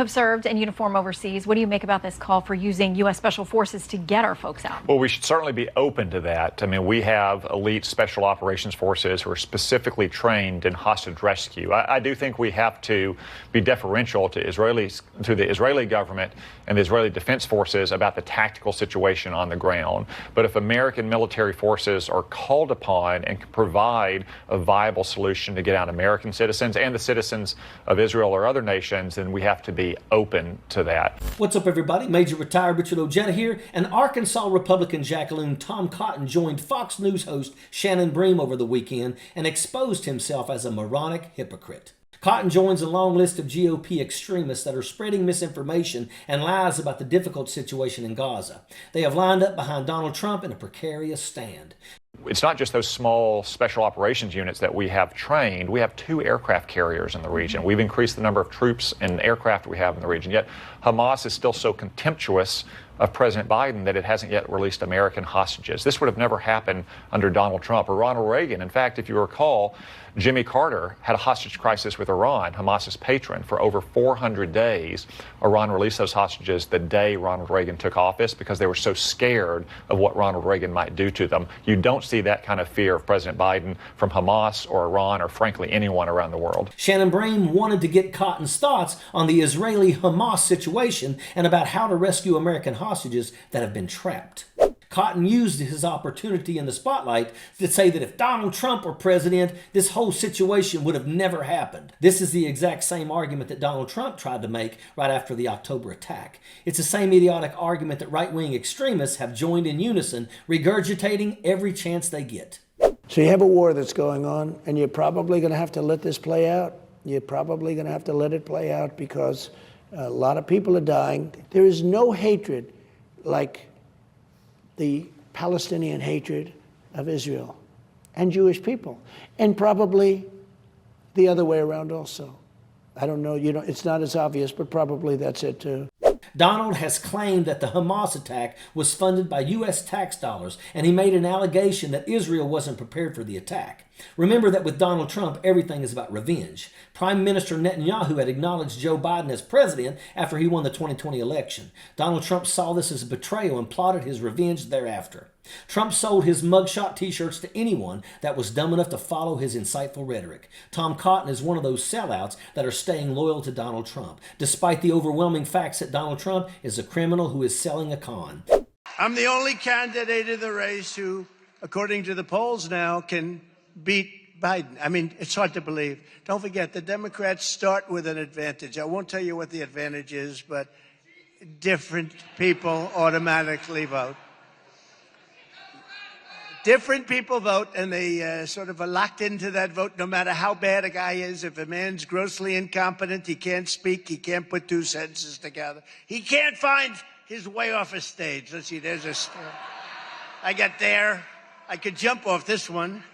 Have served in uniform overseas. What do you make about this call for using U.S. Special Forces to get our folks out? Well, we should certainly be open to that. I mean, we have elite special operations forces who are specifically trained in hostage rescue. I do think we have to be deferential to the Israeli government and the Israeli Defense Forces about the tactical situation on the ground. But if American military forces are called upon and can provide a viable solution to get out American citizens and the citizens of Israel or other nations, then we have to be open to that. What's up, everybody? Major retired Richard Ojeda here, and Arkansas Republican jackaloon Tom Cotton joined Fox News host Shannon Bream over the weekend and exposed himself as a moronic hypocrite. Cotton joins a long list of GOP extremists that are spreading misinformation and lies about the difficult situation in Gaza. They have lined up behind Donald Trump in a precarious stand. It's not just those small special operations units that we have trained. We have 2 aircraft carriers in the region. We've increased the number of troops and aircraft we have in the region. Yet Hamas is still so contemptuous of President Biden that it hasn't yet released American hostages. This would have never happened under Donald Trump or Ronald Reagan. In fact, if you recall, Jimmy Carter had a hostage crisis with Iran, Hamas's patron, for over 400 days. Iran released those hostages the day Ronald Reagan took office because they were so scared of what Ronald Reagan might do to them. You don't see that kind of fear of President Biden from Hamas or Iran or, frankly, anyone around the world. Shannon Bream wanted to get Cotton's thoughts on the Israeli-Hamas situation and about how to rescue American hostages that have been trapped. Cotton used his opportunity in the spotlight to say that if Donald Trump were president, this whole situation would have never happened. This is the exact same argument that Donald Trump tried to make right after the October attack. It's the same idiotic argument that right-wing extremists have joined in unison, regurgitating every chance they get. So you have a war that's going on, and you're probably going to have to let this play out. You're probably going to have to let it play out because a lot of people are dying. There is no hatred like the Palestinian hatred of Israel and Jewish people, and probably the other way around also. I don't know, it's not as obvious, but probably that's it too. Donald has claimed that the Hamas attack was funded by U.S. tax dollars, and he made an allegation that Israel wasn't prepared for the attack. Remember that with Donald Trump, everything is about revenge. Prime Minister Netanyahu had acknowledged Joe Biden as president after he won the 2020 election. Donald Trump saw this as a betrayal and plotted his revenge thereafter. Trump sold his mugshot t-shirts to anyone that was dumb enough to follow his insightful rhetoric. Tom Cotton is one of those sellouts that are staying loyal to Donald Trump, despite the overwhelming facts that Donald Trump is a criminal who is selling a con. I'm the only candidate in the race who, according to the polls now, can beat Biden. I mean, it's hard to believe. Don't forget, the Democrats start with an advantage. I won't tell you what the advantage is, but different people automatically vote. Different people vote, and they sort of are locked into that vote no matter how bad a guy is. If a man's grossly incompetent, he can't speak, he can't put 2 sentences together, he can't find his way off a stage. Let's see, there's a... I got there. I could jump off this one.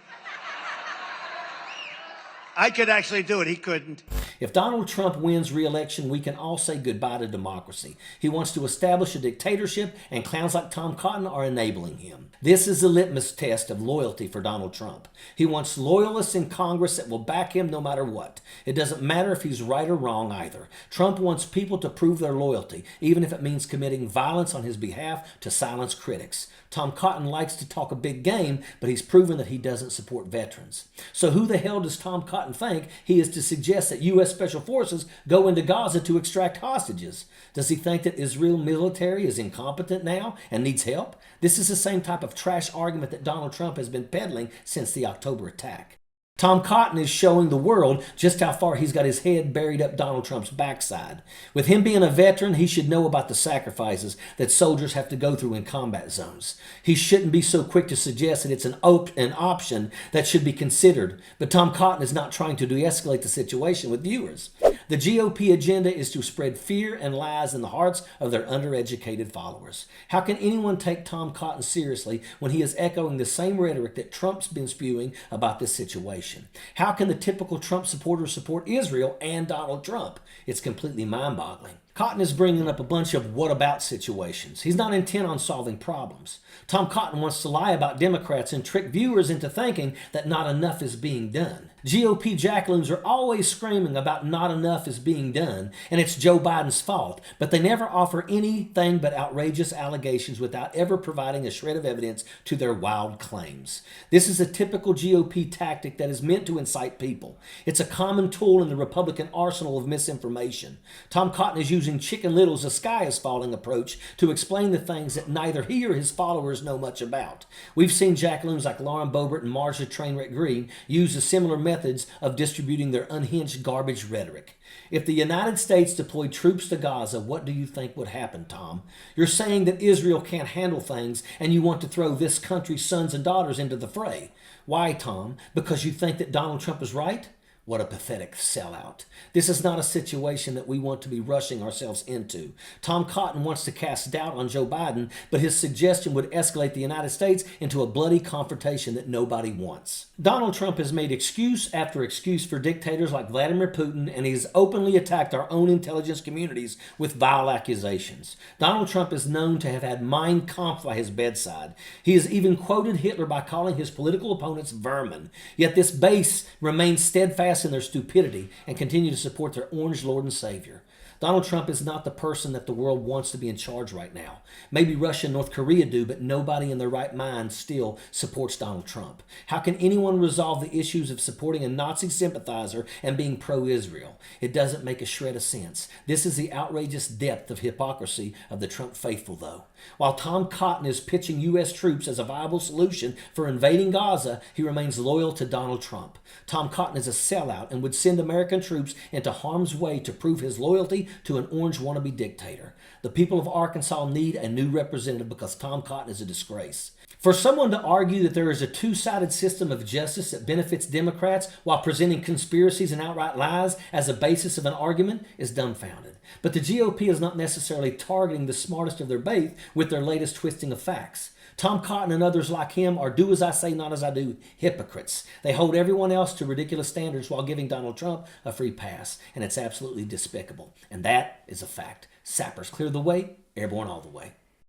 I could actually do it. He couldn't. If Donald Trump wins re-election, we can all say goodbye to democracy. He wants to establish a dictatorship, and clowns like Tom Cotton are enabling him. This is the litmus test of loyalty for Donald Trump. He wants loyalists in Congress that will back him no matter what. It doesn't matter if he's right or wrong either. Trump wants people to prove their loyalty, even if it means committing violence on his behalf to silence critics. Tom Cotton likes to talk a big game, but he's proven that he doesn't support veterans. So who the hell does Tom Cotton think he is to suggest that U.S. Special Forces go into Gaza to extract hostages? Does he think that Israel military is incompetent now and needs help? This is the same type of trash argument that Donald Trump has been peddling since the October attack. Tom Cotton is showing the world just how far he's got his head buried up Donald Trump's backside. With him being a veteran, he should know about the sacrifices that soldiers have to go through in combat zones. He shouldn't be so quick to suggest that it's an option that should be considered. But Tom Cotton is not trying to de-escalate the situation with viewers. The GOP agenda is to spread fear and lies in the hearts of their undereducated followers. How can anyone take Tom Cotton seriously when he is echoing the same rhetoric that Trump's been spewing about this situation? How can the typical Trump supporter support Israel and Donald Trump? It's completely mind-boggling. Cotton is bringing up a bunch of what about situations. He's not intent on solving problems. Tom Cotton wants to lie about Democrats and trick viewers into thinking that not enough is being done. GOP jackaloons are always screaming about not enough is being done and it's Joe Biden's fault, but they never offer anything but outrageous allegations without ever providing a shred of evidence to their wild claims. This is a typical GOP tactic that is meant to incite people. It's a common tool in the Republican arsenal of misinformation. Tom Cotton is using Chicken Little's "the sky is falling" approach to explain the things that neither he or his followers know much about. We've seen jackaloons like Lauren Boebert and Marcia Trainwreck Green use a similar methods of distributing their unhinged garbage rhetoric. If the United States deployed troops to Gaza, what do you think would happen, Tom? You're saying that Israel can't handle things and you want to throw this country's sons and daughters into the fray. Why, Tom? Because you think that Donald Trump is right? What a pathetic sellout. This is not a situation that we want to be rushing ourselves into. Tom Cotton wants to cast doubt on Joe Biden, but his suggestion would escalate the United States into a bloody confrontation that nobody wants. Donald Trump has made excuse after excuse for dictators like Vladimir Putin, and he's openly attacked our own intelligence communities with vile accusations. Donald Trump is known to have had Mein Kampf by his bedside. He has even quoted Hitler by calling his political opponents vermin. Yet this base remains steadfast in their stupidity and continue to support their orange Lord and Savior. Donald Trump is not the person that the world wants to be in charge right now. Maybe Russia and North Korea do, but nobody in their right mind still supports Donald Trump. How can anyone resolve the issues of supporting a Nazi sympathizer and being pro-Israel? It doesn't make a shred of sense. This is the outrageous depth of hypocrisy of the Trump faithful, though. While Tom Cotton is pitching U.S. troops as a viable solution for invading Gaza, he remains loyal to Donald Trump. Tom Cotton is a sellout and would send American troops into harm's way to prove his loyalty to an orange wannabe dictator. The people of Arkansas need a new representative because Tom Cotton is a disgrace. For someone to argue that there is a two-sided system of justice that benefits Democrats while presenting conspiracies and outright lies as a basis of an argument is dumbfounded. But the GOP is not necessarily targeting the smartest of their base with their latest twisting of facts. Tom Cotton and others like him are do as I say, not as I do hypocrites. They hold everyone else to ridiculous standards while giving Donald Trump a free pass, and it's absolutely despicable. And that is a fact. Sappers clear the way, airborne all the way.